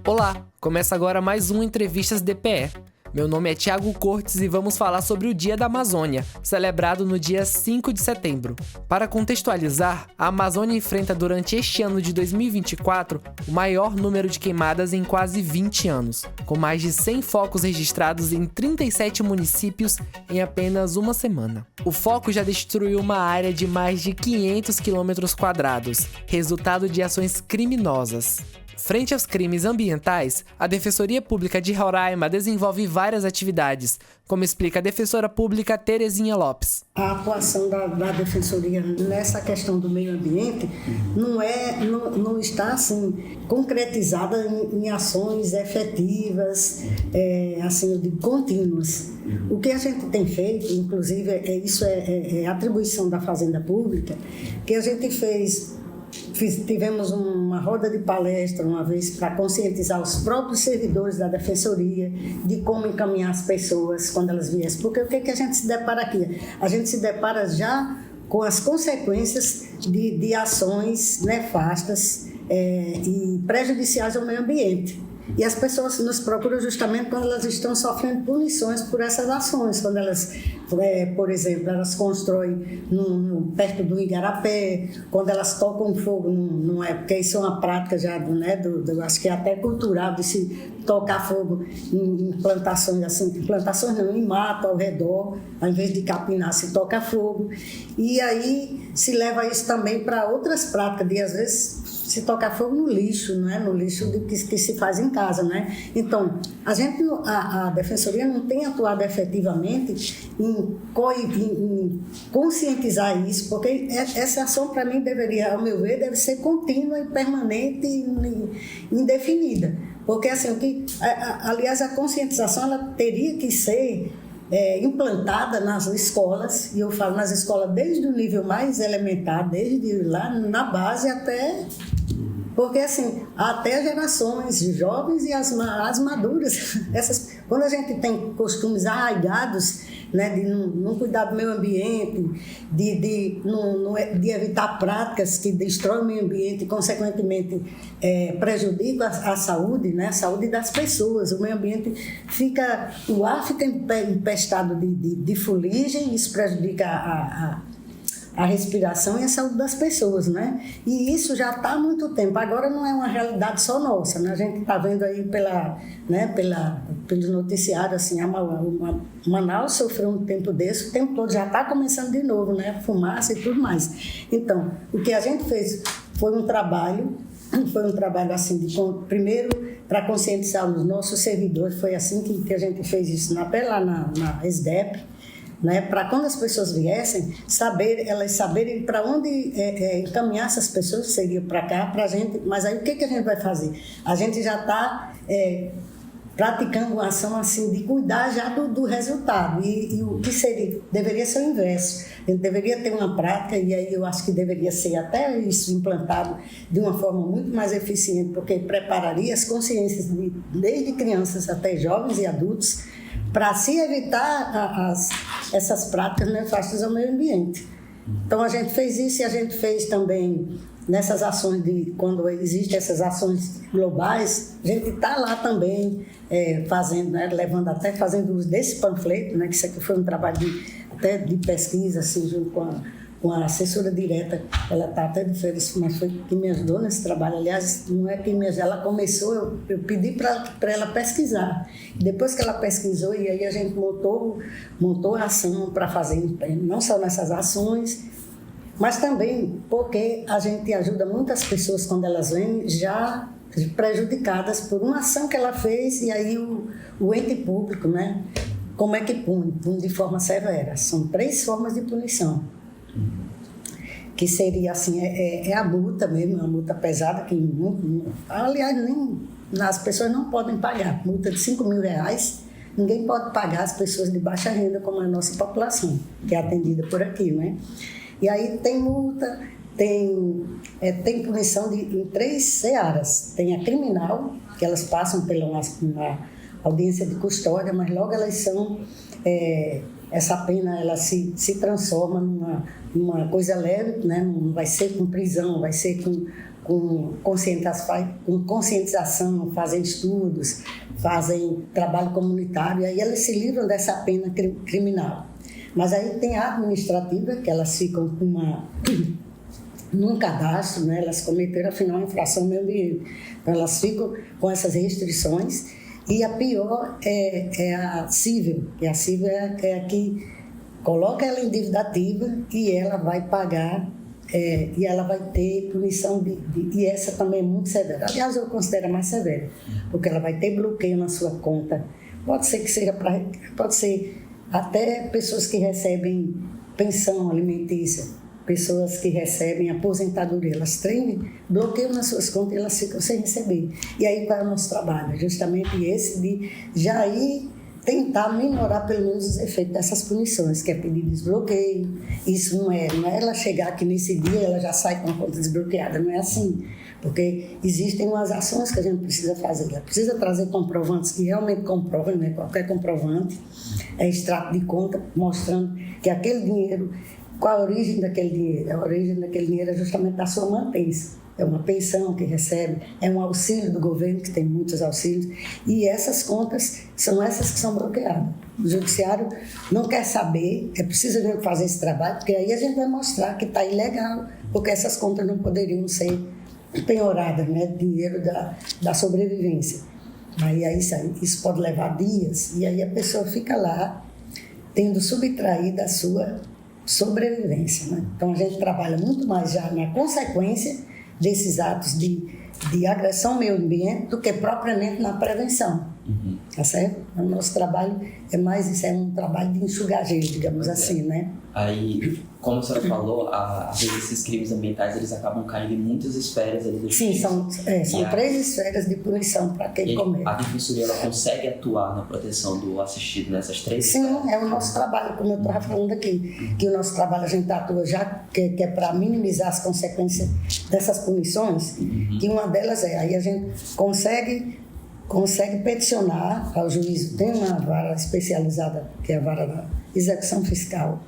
Olá, começa agora mais um Entrevistas DPE. Meu nome é Thiago Cortes e vamos falar sobre o Dia da Amazônia, celebrado no dia 5 de setembro. Para contextualizar, a Amazônia enfrenta durante este ano de 2024 o maior número de queimadas em quase 20 anos, com mais de 100 focos registrados em 37 municípios em apenas uma semana. O foco já destruiu uma área de mais de 500 km², resultado de ações criminosas. Frente aos crimes ambientais, a Defensoria Pública de Roraima desenvolve várias atividades, como explica a defensora pública Terezinha Lopes. A atuação da Defensoria nessa questão do meio ambiente não está assim, concretizada em ações efetivas, assim, eu digo, contínuas. O que a gente tem feito, inclusive, isso é atribuição da Fazenda Pública, que a gente tivemos uma roda de palestra uma vez para conscientizar os próprios servidores da Defensoria de como encaminhar as pessoas quando elas viessem. Porque o que a gente se depara aqui? A gente se depara já com as consequências de ações nefastas e prejudiciais ao meio ambiente. E as pessoas nos procuram justamente quando elas estão sofrendo punições por essas ações, quando elas, por exemplo, elas constroem perto do igarapé, quando elas tocam fogo, porque isso é uma prática já, acho que é até cultural, de se tocar fogo em plantações, assim, em mato ao redor, ao invés de capinar, se toca fogo. E aí se leva isso também para outras práticas, de às vezes se tocar fogo no lixo, não é? No lixo que se faz em casa, né? Então, a Defensoria não tem atuado efetivamente em conscientizar isso, porque essa ação, para mim, ao meu ver, deve ser contínua e permanente e indefinida. Porque, assim, aliás, a conscientização ela teria que ser implantada nas escolas, e eu falo nas escolas desde o nível mais elementar, desde lá na base até... Porque, assim, até gerações jovens e as maduras, quando a gente tem costumes arraigados, né, de não cuidar do meio ambiente, de evitar práticas que destroem o meio ambiente e, consequentemente, prejudicam a saúde, né, a saúde das pessoas. O meio ambiente o ar fica empestado de fuligem, e isso prejudica a respiração e a saúde das pessoas, né? E isso já está há muito tempo. Agora não é uma realidade só nossa, né? A gente está vendo aí pelos noticiários, assim, Manaus sofreu um tempo desse, o tempo todo já está começando de novo, né? Fumaça e tudo mais. Então, o que a gente fez foi um trabalho assim, primeiro para conscientizar os nossos servidores, foi assim que a gente fez isso lá na SDEP, né, para quando as pessoas viessem, elas saberem para onde encaminhar essas pessoas, que seria para cá, para a gente. Mas aí o que a gente vai fazer? A gente já está praticando uma ação assim, de cuidar já do resultado, e o que deveria ser o inverso. A gente deveria ter uma prática, e aí eu acho que deveria ser até isso implantado de uma forma muito mais eficiente, porque prepararia as consciências desde crianças até jovens e adultos, para se evitar essas práticas nefastas ao meio ambiente. Então, a gente fez isso, e a gente fez também nessas ações, quando existem essas ações globais, a gente está lá também fazendo, né, fazendo uso desse panfleto, né, que isso aqui foi um trabalho até de pesquisa, assim, junto com a assessora direta, ela está até de férias, mas foi que me ajudou nesse trabalho. Aliás, não é que me ajudou, ela começou, eu pedi para ela pesquisar. Depois que ela pesquisou, e aí a gente montou a ação para fazer, não só nessas ações, mas também porque a gente ajuda muitas pessoas quando elas vêm já prejudicadas por uma ação que ela fez, e aí o ente público, né, como é que pune de forma severa. São 3 formas de punição. Que seria assim, a multa mesmo, uma multa pesada, que aliás, as pessoas não podem pagar. Multa de R$5.000, ninguém pode pagar, as pessoas de baixa renda, como a nossa população, que é atendida por aqui, né? E aí tem multa, tem punição em 3 searas. Tem a criminal, que elas passam pela uma audiência de custódia, mas logo elas são... essa pena ela se transforma numa coisa leve, né? Não vai ser com prisão, vai ser com conscientização, fazem estudos, fazem trabalho comunitário, e aí elas se livram dessa pena criminal. Mas aí tem a administrativa, que elas ficam com num cadastro, né? Elas cometeram, afinal, uma infração ao meio ambiente. Então, elas ficam com essas restrições. E a pior é a cível, que a cível é a que coloca ela em dívida ativa e ela vai pagar, e ela vai ter punição e essa também é muito severa. Aliás, eu considero a mais severa, porque ela vai ter bloqueio na sua conta. Pode ser que seja pode ser até pessoas que recebem pensão alimentícia, pessoas que recebem aposentadoria, elas têm bloqueio nas suas contas e elas ficam sem receber. E aí qual é o nosso trabalho? Justamente esse de já ir tentar minorar pelo menos os efeitos dessas punições, que é pedir desbloqueio. Isso não é ela chegar aqui nesse dia e ela já sai com a conta desbloqueada, não é assim. Porque existem umas ações que a gente precisa fazer. Ela precisa trazer comprovantes que realmente comprovem, né? Qualquer comprovante é extrato de conta mostrando que aquele dinheiro, qual a origem daquele dinheiro? A origem daquele dinheiro é justamente da sua mantença. É uma pensão que recebe, é um auxílio do governo, que tem muitos auxílios, e essas contas são essas que são bloqueadas. O judiciário não quer saber, é preciso a gente fazer esse trabalho, porque aí a gente vai mostrar que está ilegal, porque essas contas não poderiam ser penhoradas, né? Dinheiro da sobrevivência. Aí isso pode levar dias, e aí a pessoa fica lá tendo subtraído a sua sobrevivência, né? Então a gente trabalha muito mais já na consequência desses atos de agressão ao meio ambiente do que propriamente na prevenção. Tá certo? O nosso trabalho é mais isso, é um trabalho de enxugar gelo, digamos assim, né? Aí, como a senhora falou, às vezes esses crimes ambientais eles acabam caindo em muitas esferas ali do Sim, são 3 esferas de punição para quem comete. A Defensoria ela consegue atuar na proteção do assistido nessas 3 esferas? Sim, é o nosso trabalho, como eu estava falando aqui, que o nosso trabalho a gente atua já, que é para minimizar as consequências dessas punições, que uma delas aí a gente consegue peticionar ao juízo. Tem uma vara especializada, que é a vara da execução fiscal,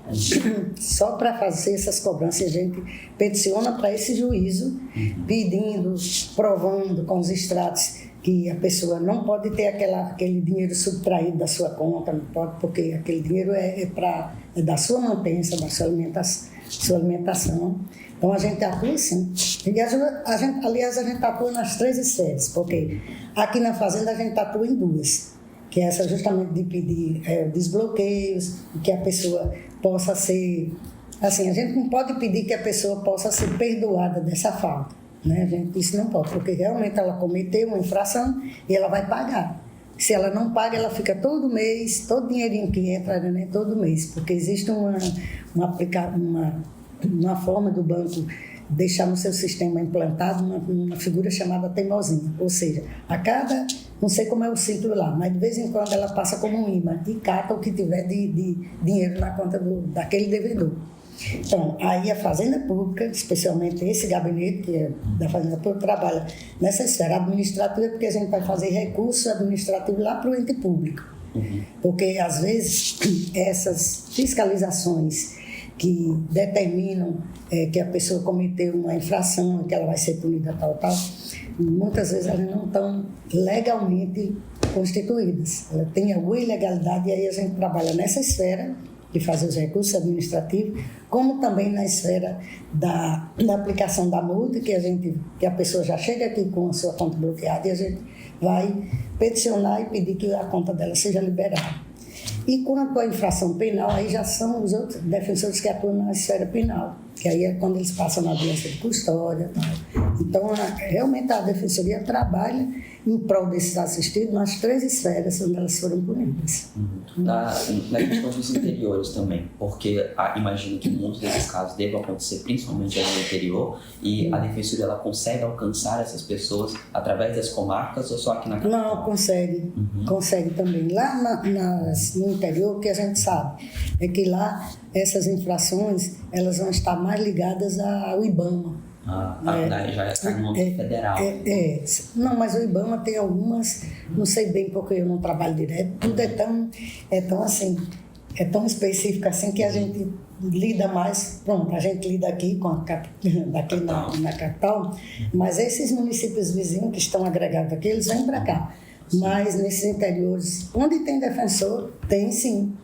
só para fazer essas cobranças. A gente peticiona para esse juízo, pedindo, provando com os extratos que a pessoa não pode ter aquele dinheiro subtraído da sua conta, não pode, porque aquele dinheiro é da sua mantença, da sua alimentação. Então a gente atua assim. Aliás, a gente atua nas 3 esferas, porque aqui na Fazenda a gente atua em 2, que é essa justamente de pedir desbloqueios, que a pessoa possa ser... Assim, a gente não pode pedir que a pessoa possa ser perdoada dessa falta, né? Isso não pode, porque realmente ela cometeu uma infração e ela vai pagar. Se ela não paga, ela fica todo mês, todo dinheirinho que entra, né, todo mês, porque existe uma forma do banco deixar no seu sistema implantado uma figura chamada teimosinha, ou seja, a cada, não sei como é o ciclo lá, mas de vez em quando ela passa como um imã e cata o que tiver de dinheiro na conta daquele devedor. Então, aí a Fazenda Pública, especialmente esse gabinete que é da Fazenda Pública, trabalha nessa esfera administrativa, porque a gente vai fazer recurso administrativo lá para o ente público. Porque, às vezes, essas fiscalizações que determinam que a pessoa cometeu uma infração, que ela vai ser punida tal, muitas vezes elas não estão legalmente constituídas. Ela tem alguma ilegalidade, e aí a gente trabalha nessa esfera de fazer os recursos administrativos, como também na esfera da aplicação da multa, que a pessoa já chega aqui com a sua conta bloqueada e a gente vai peticionar e pedir que a conta dela seja liberada. E quanto à infração penal, aí já são os outros defensores que atuam na esfera penal, que aí é quando eles passam na audiência de custódia. Então, realmente a Defensoria trabalha em prol desses assistidos nas 3 esferas onde elas foram punidas. Na questão dos interiores também, porque imagino que muitos desses casos devam acontecer principalmente no interior, e a Defensoria ela consegue alcançar essas pessoas através das comarcas ou só aqui na capital? Não, consegue também. Lá no interior, o que a gente sabe é que lá essas infrações elas vão estar mais ligadas ao IBAMA. Já está no âmbito federal. Não, mas o IBAMA tem algumas, não sei bem porque eu não trabalho direto, tudo é tão assim, é tão específico assim que a gente lida mais, pronto, a gente lida aqui com daqui na capital, mas esses municípios vizinhos que estão agregados aqui, eles vêm para cá. Mas nesses interiores, onde tem defensor, tem sim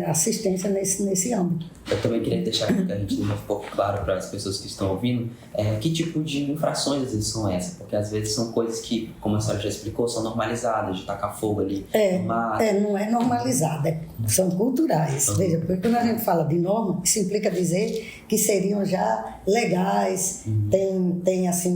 assistência nesse âmbito. Eu também queria deixar aqui que a gente deixe um pouco claro para as pessoas que estão ouvindo que tipo de infrações às vezes são essas, porque às vezes são coisas que, como a senhora já explicou, são normalizadas, de tacar fogo ali no mar. Não é normalizada, são culturais. Veja, porque quando a gente fala de norma, isso implica dizer que seriam já legais, tem assim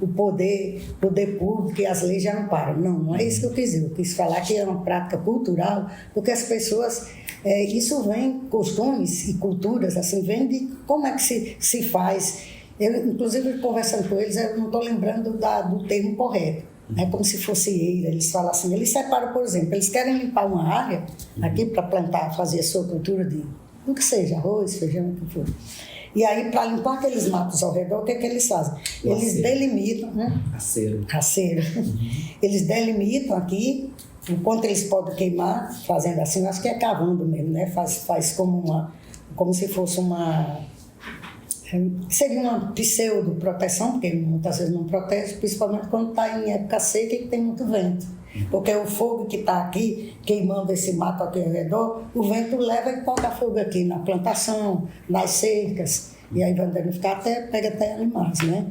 o poder público e as leis já não param. Não é isso que eu quis dizer. Eu quis falar que é uma prática cultural, porque as pessoas, isso vem, costumes e culturas, assim, vem de como é que se faz. Eu, inclusive, conversando com eles, eu não estou lembrando do termo correto. É como se fosse eira. Eles falam assim, eles separam, por exemplo, eles querem limpar uma área aqui para plantar, fazer a sua cultura de o que seja, arroz, feijão, o que for. E aí, para limpar aqueles matos ao redor, o que é que eles fazem? Eles delimitam... Raceiro. Eles delimitam aqui o quanto eles podem queimar, fazendo assim, acho que é cavando mesmo, né? Faz como se fosse seria uma pseudo-proteção, porque muitas vezes não protege, principalmente quando está em época seca e que tem muito vento. Porque o fogo que está aqui, queimando esse mato aqui ao redor, o vento leva e toca fogo aqui na plantação, nas cercas, e aí vai danificar pega até animais, né?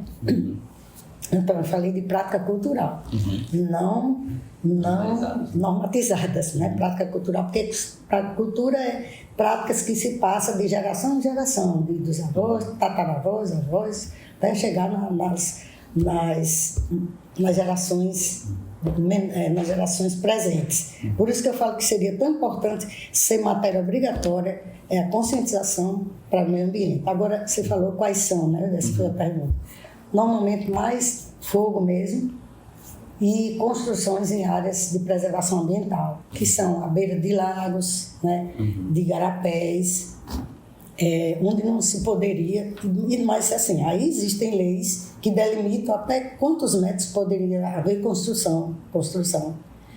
Então, eu falei de prática cultural, não normatizadas, né? Prática cultural, porque cultura é práticas que se passam de geração em geração, dos avós, tataravós, avós, até chegar nas gerações presentes. Por isso que eu falo que seria tão importante ser matéria obrigatória, a conscientização para o meio ambiente. Agora, você falou quais são, né? Essa foi a pergunta. Normalmente mais fogo mesmo e construções em áreas de preservação ambiental, que são à beira de lagos, né, de igarapés, onde não se poderia, mas assim, aí existem leis que delimitam até quantos metros poderia haver construção.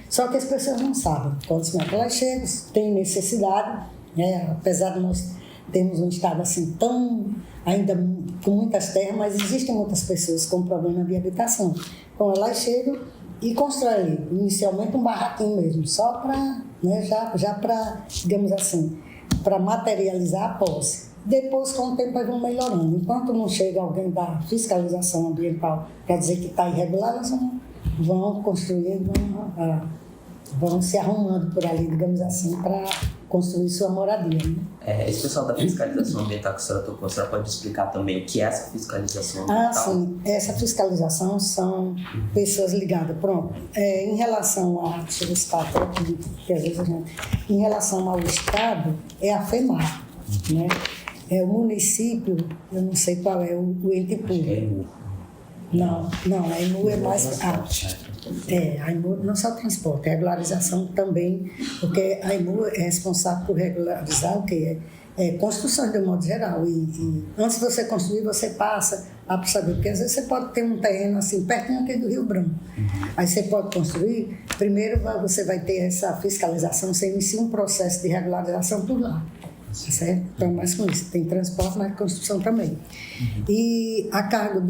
Só que as pessoas não sabem quantos metros elas chegam, tem necessidade, né, apesar de nós termos um estado assim tão, ainda com muitas terras, mas existem muitas pessoas com problema de habitação. Então elas chegam e constroem inicialmente um barraquinho mesmo, só para, né, já para, digamos assim, para materializar a posse. Depois, com o tempo, elas vão melhorando. Enquanto não chega alguém da fiscalização ambiental para dizer que está irregular, elas vão construindo, vão se arrumando por ali, digamos assim, para construir sua moradia. Né? Esse pessoal da fiscalização ambiental que a senhora tocou, a senhora pode explicar também o que é essa fiscalização ambiental? Sim. Essa fiscalização são pessoas ligadas. Pronto. Em relação a... Deixa eu citar até aqui, porque às vezes a gente... Em relação ao Estado, é a FEMAR, né? O município, eu não sei qual é o ente público. Não, a EMU é mais... a EMU não só transporte, a regularização também, porque a EMU é responsável por regularizar o que é construção de um modo geral. E antes de você construir, você passa para saber, porque às vezes você pode ter um terreno assim, pertinho aqui do Rio Branco. Aí você pode construir, primeiro você vai ter essa fiscalização, você inicia um processo de regularização por lá. Certo? Então, mais com isso, tem transporte, mas construção também. E a cargo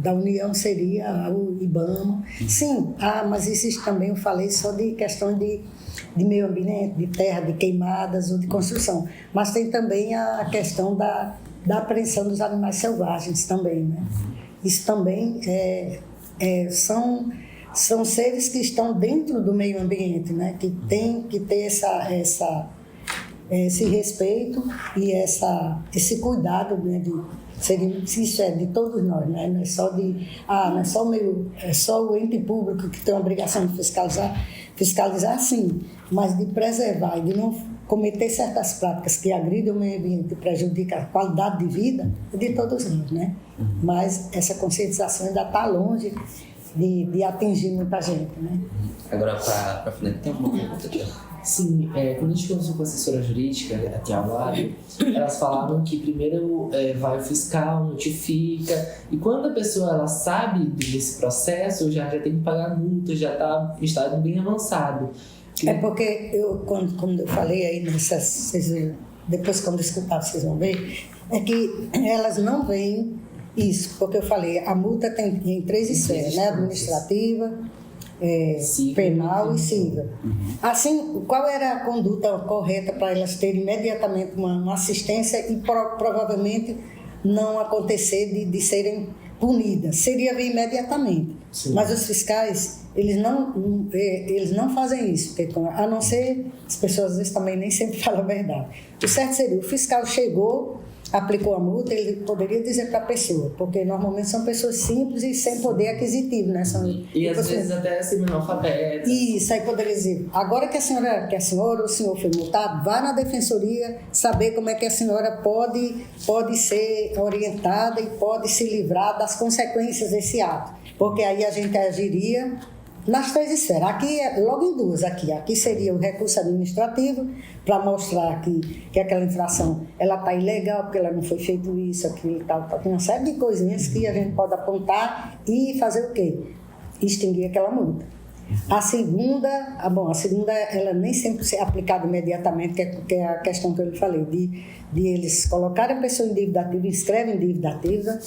da União seria o IBAMA. Sim, mas existe também, eu falei só de questões de meio ambiente, de terra, de queimadas ou de construção. Mas tem também a questão da apreensão dos animais selvagens também, né? Isso também são seres que estão dentro do meio ambiente, né? Que tem que ter esse respeito e esse cuidado, né, isso é de todos nós, né? Não é só só o ente público que tem a obrigação de fiscalizar sim, mas de preservar e de não cometer certas práticas que agridem o meio ambiente e prejudicam a qualidade de vida é de todos nós, né? Mas essa conscientização ainda está longe de atingir muita gente, né? Agora, para finalizar, tem alguma pergunta, Tiago? Sim, quando a gente conversou com a assessora jurídica, aqui ao lado, elas falaram que primeiro vai o fiscal, notifica, e quando a pessoa ela sabe desse processo, já tem que pagar multa, já está em estado bem avançado. É porque quando eu falei aí nessas, depois quando escutar vocês vão ver, é que elas não veem isso, porque eu falei, a multa tem em 3 esferas, né? Administrativa, penal e civil. Assim, qual era a conduta correta para elas terem imediatamente uma assistência e provavelmente não acontecer de serem punidas? Seria ver imediatamente. Sim. Mas os fiscais, eles não fazem isso, porque, a não ser, as pessoas às vezes também nem sempre falam a verdade. O certo seria, o fiscal chegou, aplicou a multa, ele poderia dizer para a pessoa, porque normalmente são pessoas simples e sem poder aquisitivo, né? E às vezes até semi-analfabetas. Isso, aí poderia dizer, agora que a senhora ou o senhor foi multado, vá na defensoria saber como é que a senhora pode ser orientada e pode se livrar das consequências desse ato, porque aí a gente agiria nas 3 esferas. Aqui é logo em 2. Aqui seria o recurso administrativo para mostrar que aquela infração ela está ilegal, porque ela não foi feito isso, aquilo e tal. Tem uma série de coisinhas que a gente pode apontar e fazer o quê? Extinguir aquela multa. A segunda ela nem sempre é aplicada imediatamente, que é a questão que eu lhe falei, de eles colocarem a pessoa em dívida ativa, escrevem em dívida ativa,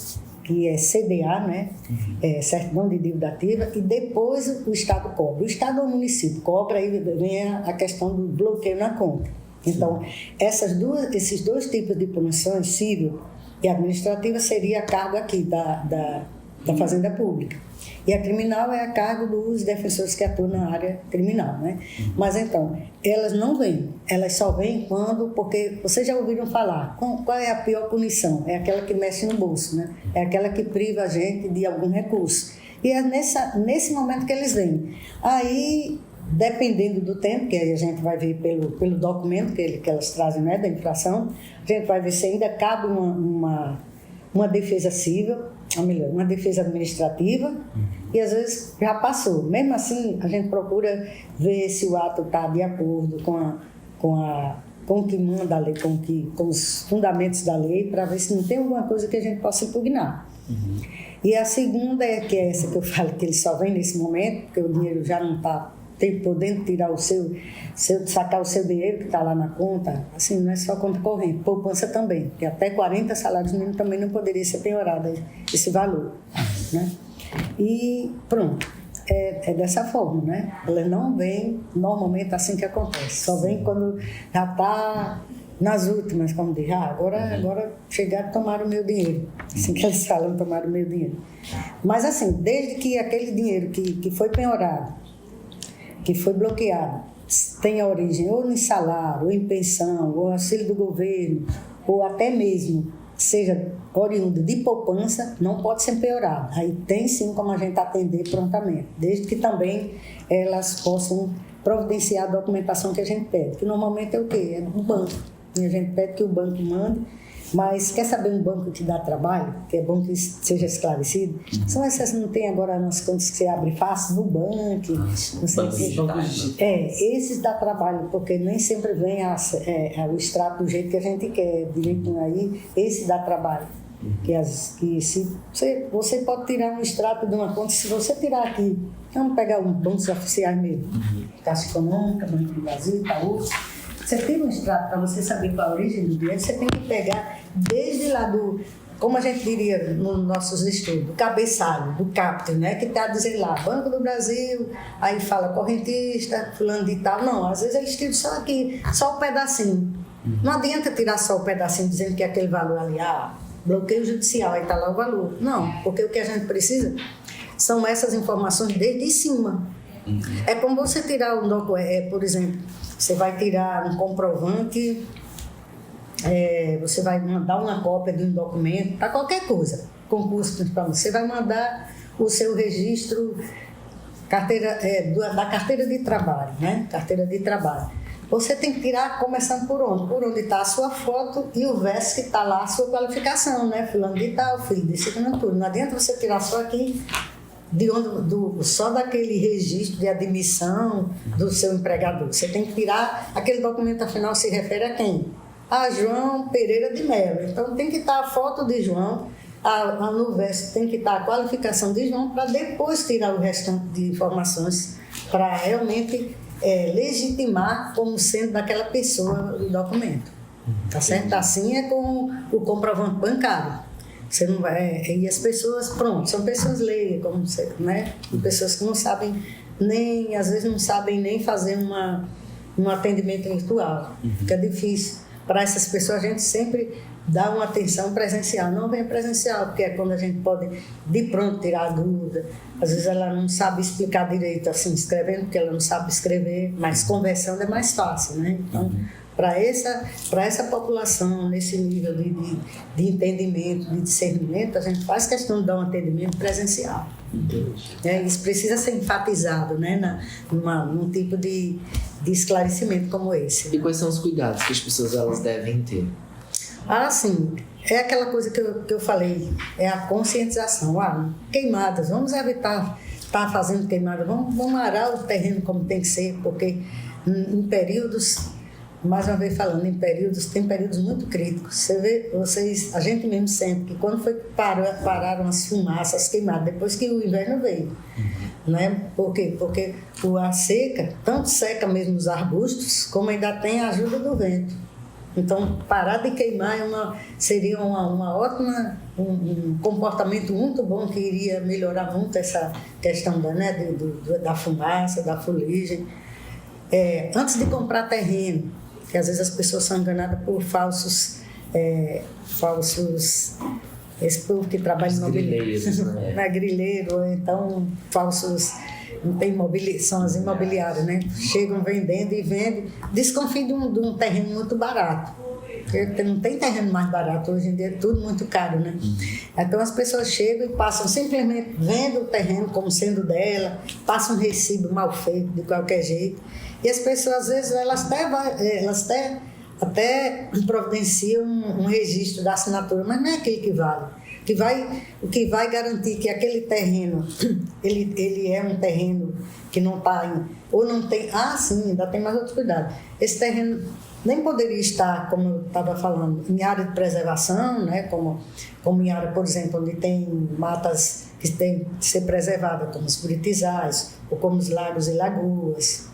que é CDA, né? Certidão de dívida ativa, e depois o Estado cobra. O Estado ou o município cobra, aí vem a questão do bloqueio na conta. Então, esses 2 tipos de punições, civil e administrativa, seria a cargo aqui da Fazenda Pública. E a criminal é a cargo dos defensores que atuam na área criminal, né? Mas então, elas não vêm, elas só vêm porque vocês já ouviram falar, qual é a pior punição? É aquela que mexe no bolso, né? É aquela que priva a gente de algum recurso. E é nesse momento que eles vêm. Aí, dependendo do tempo, que aí a gente vai ver pelo documento que elas trazem, né, da infração, a gente vai ver se ainda cabe uma defesa civil, ou melhor, uma defesa administrativa, e às vezes já passou. Mesmo assim, a gente procura ver se o ato está de acordo com o que manda a lei, com os fundamentos da lei, para ver se não tem alguma coisa que a gente possa impugnar. E a segunda que é essa que eu falo, que ele só vem nesse momento, porque o dinheiro já não está podendo tirar sacar o seu dinheiro que está lá na conta, assim, não é só conta corrente, poupança também, que até 40 salários mínimos também não poderia ser penhorado esse valor, né? E pronto, é dessa forma, né? Elas não vêm normalmente assim que acontece, só vem quando já está nas últimas, como diz, agora chegaram e tomaram o meu dinheiro, assim que eles falam, tomaram o meu dinheiro. Mas assim, desde que aquele dinheiro que foi penhorado, que foi bloqueado, tenha origem ou em salário, ou em pensão, ou auxílio do governo, ou até mesmo seja oriundo de poupança, não pode ser penhorado. Aí tem sim como a gente atender prontamente, desde que também elas possam providenciar a documentação que a gente pede, que normalmente é o quê? É no banco. E a gente pede que o banco mande, mas quer saber um banco que dá trabalho, que é bom que seja esclarecido? São essas, não tem agora nas contas que você abre fácil no banco, não sei o que. Esses dá trabalho, porque nem sempre vem o extrato do jeito que a gente quer, direitinho aí, esse dá trabalho. Que se você pode tirar um extrato de uma conta, se você tirar aqui, vamos pegar um bancos oficiais mesmo, Caixa Econômica, Banco do Brasil, Itaú, você tem um extrato para você saber qual a origem do dinheiro, você tem que pegar desde lá como a gente diria nos nossos estudos, do cabeçalho, do capta, né? Que está dizendo lá, Banco do Brasil, aí fala correntista, fulano de tal. Não, às vezes eles tiram só aqui, só o pedacinho. Não adianta tirar só o pedacinho dizendo que é aquele valor ali, bloqueio judicial, aí está lá o valor. Não, porque o que a gente precisa são essas informações desde cima. É como você tirar um documento, por exemplo, você vai tirar um comprovante, você vai mandar uma cópia de um documento, para qualquer coisa, concurso principalmente, você vai mandar o seu registro da carteira de trabalho, né? Carteira de trabalho. Você tem que tirar começando por onde? Por onde está a sua foto e o verso que está lá a sua qualificação, né? Fulano de tal, filho de assinatura. Não adianta você tirar só aqui só daquele registro de admissão do seu empregador. Você tem que tirar, aquele documento afinal se refere a quem? A João Pereira de Mello. Então tem que estar a foto de João, no verso tem que estar a qualificação de João, para depois tirar o restante de informações, para realmente legitimar como sendo daquela pessoa o documento. Tá certo? Assim é com o comprovante bancário. Você não vai, e as pessoas, pronto, são pessoas leigas, como você, né? Pessoas que não sabem nem, às vezes não sabem nem fazer um atendimento virtual. Fica difícil. Para essas pessoas a gente sempre dá uma atenção presencial. Não vem presencial, porque é quando a gente pode de pronto tirar a dúvida. Às vezes ela não sabe explicar direito assim, escrevendo, porque ela não sabe escrever, mas conversando é mais fácil, né? Então, para essa população, nesse nível de entendimento, de discernimento, a gente faz questão de dar um atendimento presencial. Isso precisa ser enfatizado, né, num tipo de esclarecimento como esse. E quais são os cuidados que as pessoas elas devem ter? Sim, é aquela coisa que eu falei, é a conscientização. Queimadas, vamos evitar estar fazendo queimadas, vamos arar o terreno como tem que ser, porque em períodos, mais uma vez falando, tem períodos muito críticos. Você vê, a gente mesmo sente que quando pararam as fumaças, as queimadas, depois que o inverno veio. Né? Por quê? Porque a seca, tanto seca mesmo os arbustos, como ainda tem a ajuda do vento. Então, parar de queimar seria uma ótima, um comportamento muito bom que iria melhorar muito essa questão da fumaça, da fuligem. Antes de comprar terreno, que às vezes as pessoas são enganadas por falsos esse povo que trabalha no imobiliário, né? Grileiro, ou então falsos, não tem são as imobiliárias, né? Chegam vendendo e vendem, desconfiam de um terreno muito barato. Porque não tem terreno mais barato, hoje em dia é tudo muito caro, né? Então as pessoas chegam e passam, simplesmente vendo o terreno como sendo dela, passam um recibo mal feito, de qualquer jeito. E as pessoas, às vezes, elas até providenciam um registro da assinatura, mas não é aquele que vale. O que vai garantir que aquele terreno, ele é um terreno que não está ou não tem... sim, ainda tem mais outro cuidado. Esse terreno nem poderia estar, como eu estava falando, em área de preservação, né? Como em área, por exemplo, onde tem matas que têm que ser preservadas, como os buritizais, ou como os lagos e lagoas,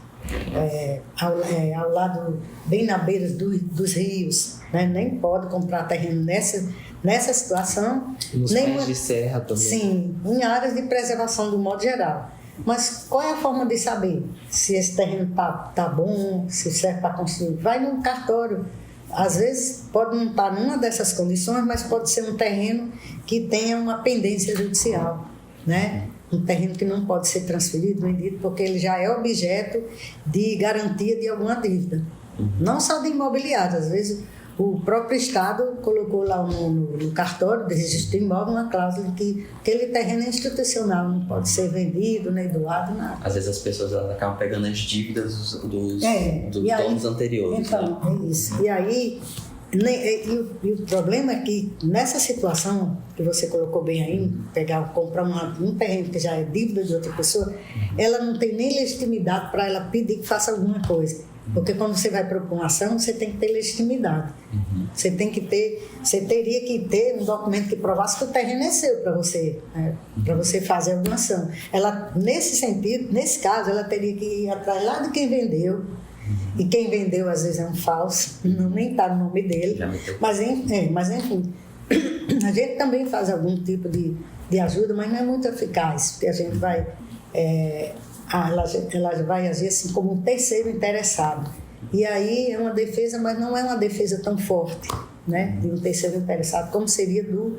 ao lado, bem na beira dos rios, né? Nem pode comprar terreno nessa situação. Nos pés de serra também. Sim, em áreas de preservação do modo geral. Mas qual é a forma de saber se esse terreno tá bom, se serve para construir? Vai num cartório. Às vezes pode não estar numa dessas condições, mas pode ser um terreno que tenha uma pendência judicial, né? Um terreno que não pode ser transferido, vendido, porque ele já é objeto de garantia de alguma dívida. Não só de imobiliário, às vezes o próprio Estado colocou lá no cartório de registro de imóvel uma cláusula de que aquele terreno é institucional, não pode ser vendido, nem doado, nada. Às vezes as pessoas acabam pegando as dívidas dos donos anteriores. Então, é isso. E aí, o problema é que nessa situação que você colocou bem aí, comprar um terreno que já é dívida de outra pessoa, ela não tem nem legitimidade para ela pedir que faça alguma coisa. Porque quando você vai propor uma ação, você tem que ter legitimidade. Você teria que ter um documento que provasse que o terreno é seu para você fazer alguma ação. Ela, nesse sentido, nesse caso, ela teria que ir atrás lá de quem vendeu. E quem vendeu, às vezes, é um falso, nem está no nome dele. Mas enfim, a gente também faz algum tipo de ajuda, mas não é muito eficaz, porque a gente vai... ela vai agir assim como um terceiro interessado. E aí é uma defesa, mas não é uma defesa tão forte, né, de um terceiro interessado, como seria do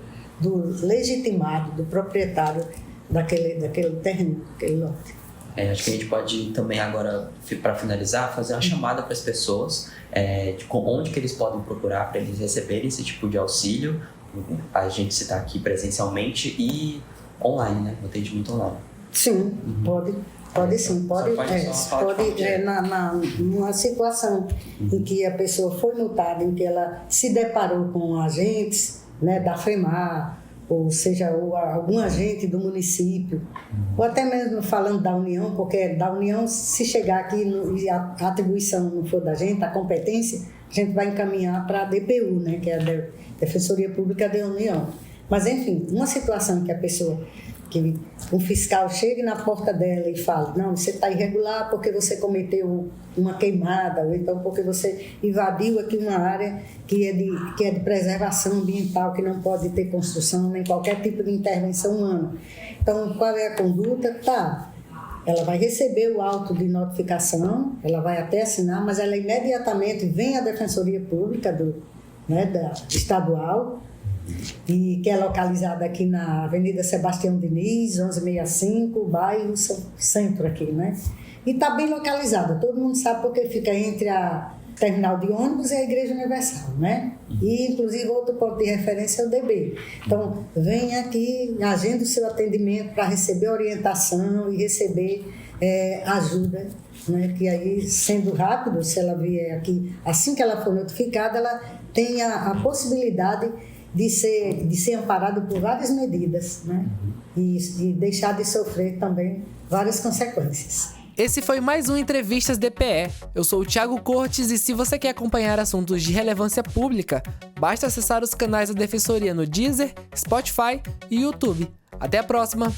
legitimado, do proprietário daquele terreno, daquele lote. Acho que a gente pode também agora, para finalizar, fazer uma chamada para as pessoas de onde que eles podem procurar para eles receberem esse tipo de auxílio. A gente se está aqui presencialmente e online, né, no atendimento online. Sim, pode sim, pode numa situação em que a pessoa foi multada, em que ela se deparou com agentes, né, da FEMAR, ou seja, algum agente do município, ou até mesmo falando da União, porque da União, se chegar aqui e a atribuição não for da gente, a competência, a gente vai encaminhar para a DPU, né, que é a Defensoria Pública da União. Mas, enfim, uma situação que a pessoa que um fiscal chegue na porta dela e fale, não, você está irregular porque você cometeu uma queimada, ou então porque você invadiu aqui uma área que é de preservação ambiental, que não pode ter construção nem qualquer tipo de intervenção humana. Então, qual é a conduta? Ela vai receber o auto de notificação, ela vai até assinar, mas ela imediatamente vem à Defensoria Pública da estadual, e que é localizada aqui na Avenida Sebastião Diniz, 1165, bairro Centro aqui, né? E está bem localizada, todo mundo sabe porque fica entre a terminal de ônibus e a Igreja Universal, né? E, inclusive, outro ponto de referência é o DB. Então, vem aqui, agenda o seu atendimento para receber orientação e receber ajuda, né? Que aí, sendo rápido, se ela vier aqui, assim que ela for notificada, ela tem a possibilidade de ser amparada por várias medidas, né? E deixar de sofrer também várias consequências. Esse foi mais um Entrevistas DPE. Eu sou o Thiago Cortes e se você quer acompanhar assuntos de relevância pública, basta acessar os canais da Defensoria no Deezer, Spotify e YouTube. Até a próxima!